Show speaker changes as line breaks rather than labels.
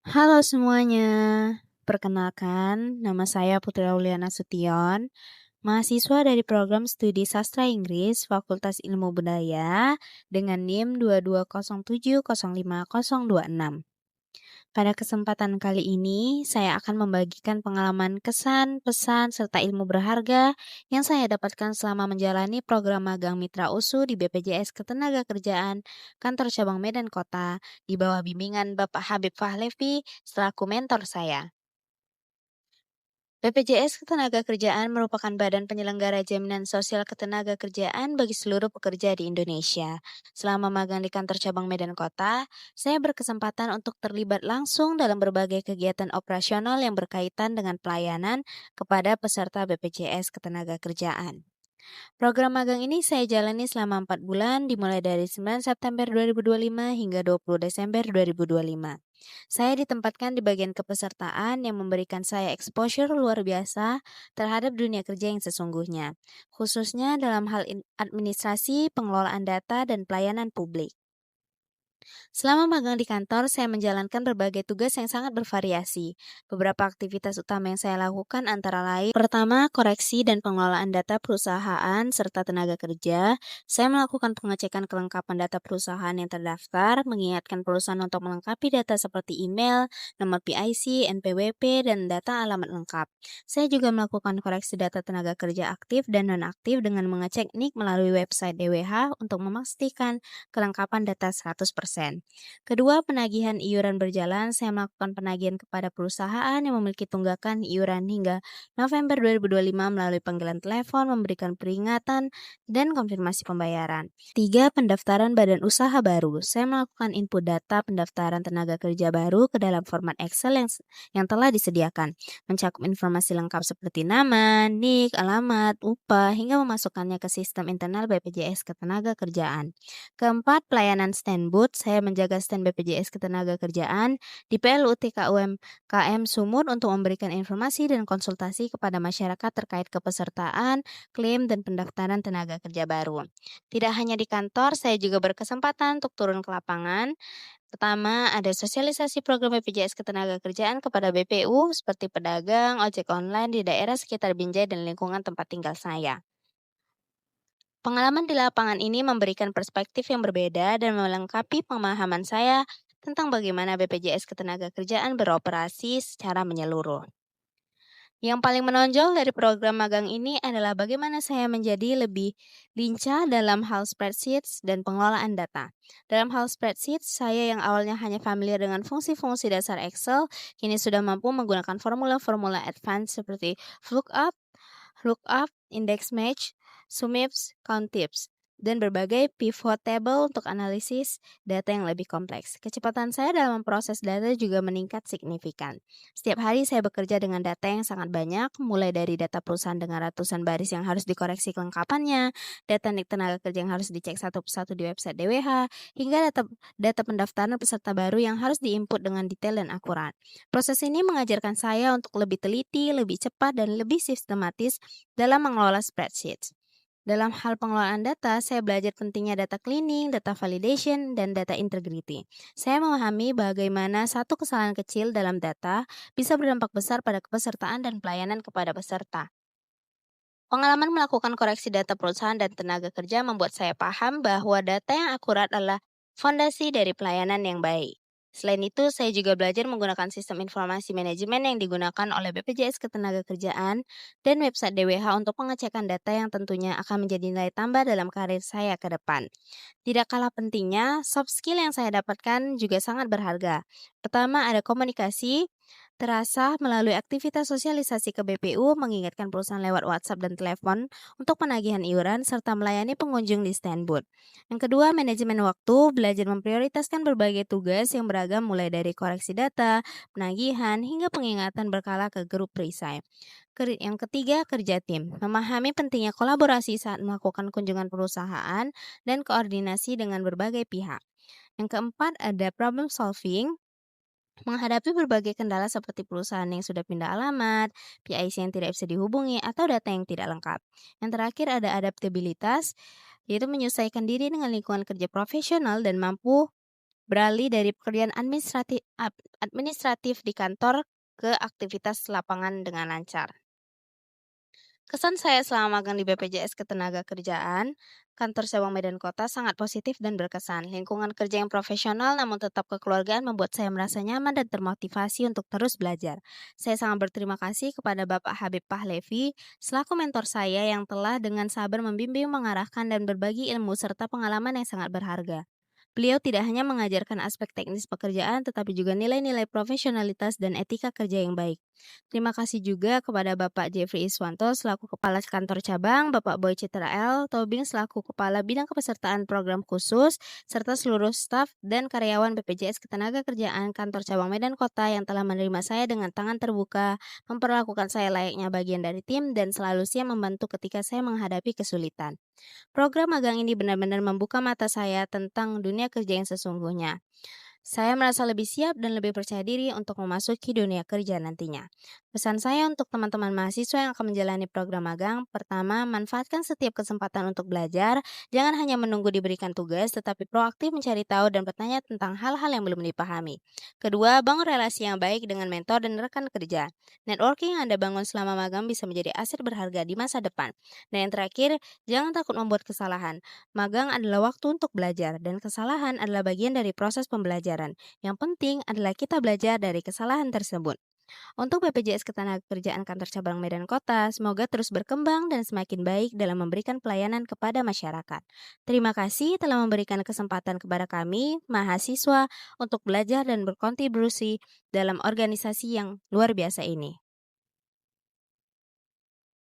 Halo semuanya, perkenalkan nama saya Putri Auliana Sution, mahasiswa dari program studi Sastra Inggris Fakultas Ilmu Budaya dengan NIM 220705026. Pada kesempatan kali ini, saya akan membagikan pengalaman kesan, pesan, serta ilmu berharga yang saya dapatkan selama menjalani program magang Mitra USU di BPJS Ketenagakerjaan Kantor Cabang Medan Kota di bawah bimbingan Bapak Habib Fahlevi selaku mentor saya. BPJS Ketenagakerjaan merupakan badan penyelenggara jaminan sosial ketenagakerjaan bagi seluruh pekerja di Indonesia. Selama magang di kantor cabang Medan Kota, saya berkesempatan untuk terlibat langsung dalam berbagai kegiatan operasional yang berkaitan dengan pelayanan kepada peserta BPJS Ketenagakerjaan. Program magang ini saya jalani selama 4 bulan dimulai dari 9 September 2025 hingga 20 Desember 2025. Saya ditempatkan di bagian kepesertaan yang memberikan saya exposure luar biasa terhadap dunia kerja yang sesungguhnya, khususnya dalam hal administrasi, pengelolaan data, dan pelayanan publik. Selama magang di kantor, saya menjalankan berbagai tugas yang sangat bervariasi. Beberapa aktivitas utama yang saya lakukan antara lain, pertama, koreksi dan pengelolaan data perusahaan serta tenaga kerja. Saya melakukan pengecekan kelengkapan data perusahaan yang terdaftar, mengingatkan perusahaan untuk melengkapi data seperti email, nomor PIC, NPWP, dan data alamat lengkap. Saya juga melakukan koreksi data tenaga kerja aktif dan nonaktif dengan mengecek NIK melalui website DWH untuk memastikan kelengkapan data 100%. Kedua, penagihan iuran berjalan, saya melakukan penagihan kepada perusahaan yang memiliki tunggakan iuran hingga November 2025 melalui panggilan telepon, memberikan peringatan, dan konfirmasi pembayaran. Tiga, pendaftaran badan usaha baru. Saya melakukan input data pendaftaran tenaga kerja baru ke dalam format Excel yang telah disediakan, mencakup informasi lengkap seperti nama, NIK, alamat, upah, hingga memasukkannya ke sistem internal BPJS Ketenagakerjaan. Keempat, pelayanan stand booth. Saya menjaga stand BPJS Ketenagakerjaan di PLUT KUMKM Sumut untuk memberikan informasi dan konsultasi kepada masyarakat terkait kepesertaan, klaim, dan pendaftaran tenaga kerja baru. Tidak hanya di kantor, saya juga berkesempatan untuk turun ke lapangan. Pertama, ada sosialisasi program BPJS Ketenagakerjaan kepada BPU seperti pedagang, ojek online di daerah sekitar Binjai dan lingkungan tempat tinggal saya. Pengalaman di lapangan ini memberikan perspektif yang berbeda dan melengkapi pemahaman saya tentang bagaimana BPJS Ketenagakerjaan beroperasi secara menyeluruh. Yang paling menonjol dari program magang ini adalah bagaimana saya menjadi lebih lincah dalam hal spreadsheets dan pengelolaan data. Dalam hal spreadsheets, saya yang awalnya hanya familiar dengan fungsi-fungsi dasar Excel, kini sudah mampu menggunakan formula-formula advance seperti VLOOKUP, lookup, index match, sumifs, countifs, dan berbagai pivot table untuk analisis data yang lebih kompleks. Kecepatan saya dalam memproses data juga meningkat signifikan. Setiap hari saya bekerja dengan data yang sangat banyak, mulai dari data perusahaan dengan ratusan baris yang harus dikoreksi kelengkapannya, data tenaga kerja yang harus dicek satu persatu di website DWH, hingga data pendaftaran peserta baru yang harus diinput dengan detail dan akurat. Proses ini mengajarkan saya untuk lebih teliti, lebih cepat, dan lebih sistematis dalam mengelola spreadsheets. Dalam hal pengelolaan data, saya belajar pentingnya data cleaning, data validation, dan data integrity. Saya memahami bagaimana satu kesalahan kecil dalam data bisa berdampak besar pada kepesertaan dan pelayanan kepada peserta. Pengalaman melakukan koreksi data perusahaan dan tenaga kerja membuat saya paham bahwa data yang akurat adalah fondasi dari pelayanan yang baik. Selain itu, saya juga belajar menggunakan sistem informasi manajemen yang digunakan oleh BPJS Ketenagakerjaan dan website DWH untuk pengecekan data yang tentunya akan menjadi nilai tambah dalam karir saya ke depan. Tidak kalah pentingnya, soft skill yang saya dapatkan juga sangat berharga. Pertama, ada komunikasi, terasa melalui aktivitas sosialisasi ke BPU, mengingatkan perusahaan lewat WhatsApp dan telepon untuk penagihan iuran, serta melayani pengunjung di stand booth. Yang kedua, manajemen waktu, belajar memprioritaskan berbagai tugas yang beragam mulai dari koreksi data, penagihan, hingga pengingatan berkala ke grup perisai. Yang ketiga, kerja tim. Memahami pentingnya kolaborasi saat melakukan kunjungan perusahaan dan koordinasi dengan berbagai pihak. Yang keempat, ada problem solving, menghadapi berbagai kendala seperti perusahaan yang sudah pindah alamat, PIC yang tidak bisa dihubungi, atau data yang tidak lengkap. Yang terakhir ada adaptabilitas, yaitu menyesuaikan diri dengan lingkungan kerja profesional dan mampu beralih dari pekerjaan administratif di kantor ke aktivitas lapangan dengan lancar. Kesan saya selama magang di BPJS Ketenagakerjaan, kantor cabang Medan Kota sangat positif dan berkesan. Lingkungan kerja yang profesional namun tetap kekeluargaan membuat saya merasa nyaman dan termotivasi untuk terus belajar. Saya sangat berterima kasih kepada Bapak Habib Pahlevi selaku mentor saya yang telah dengan sabar membimbing, mengarahkan, dan berbagi ilmu serta pengalaman yang sangat berharga. Beliau tidak hanya mengajarkan aspek teknis pekerjaan, tetapi juga nilai-nilai profesionalitas dan etika kerja yang baik. Terima kasih juga kepada Bapak Jeffrey Iswanto selaku Kepala Kantor Cabang, Bapak Boy Citra L. Tobing selaku Kepala Bidang Kepesertaan Program Khusus, serta seluruh staf dan karyawan BPJS Ketenagakerjaan Kantor Cabang Medan Kota yang telah menerima saya dengan tangan terbuka, memperlakukan saya layaknya bagian dari tim, dan selalu siap membantu ketika saya menghadapi kesulitan. Program magang ini benar-benar membuka mata saya tentang dunia kerja yang sesungguhnya. Saya merasa lebih siap dan lebih percaya diri untuk memasuki dunia kerja nantinya. Pesan saya untuk teman-teman mahasiswa yang akan menjalani program magang, pertama, manfaatkan setiap kesempatan untuk belajar, jangan hanya menunggu diberikan tugas, tetapi proaktif mencari tahu dan bertanya tentang hal-hal yang belum dipahami. Kedua, bangun relasi yang baik dengan mentor dan rekan kerja. Networking yang Anda bangun selama magang bisa menjadi aset berharga di masa depan. Dan yang terakhir, jangan takut membuat kesalahan. Magang adalah waktu untuk belajar, dan kesalahan adalah bagian dari proses pembelajaran. Yang penting adalah kita belajar dari kesalahan tersebut. Untuk BPJS Ketenagakerjaan Kantor Cabang Medan Kota, semoga terus berkembang dan semakin baik dalam memberikan pelayanan kepada masyarakat. Terima kasih telah memberikan kesempatan kepada kami, mahasiswa, untuk belajar dan berkontribusi dalam organisasi yang luar biasa ini.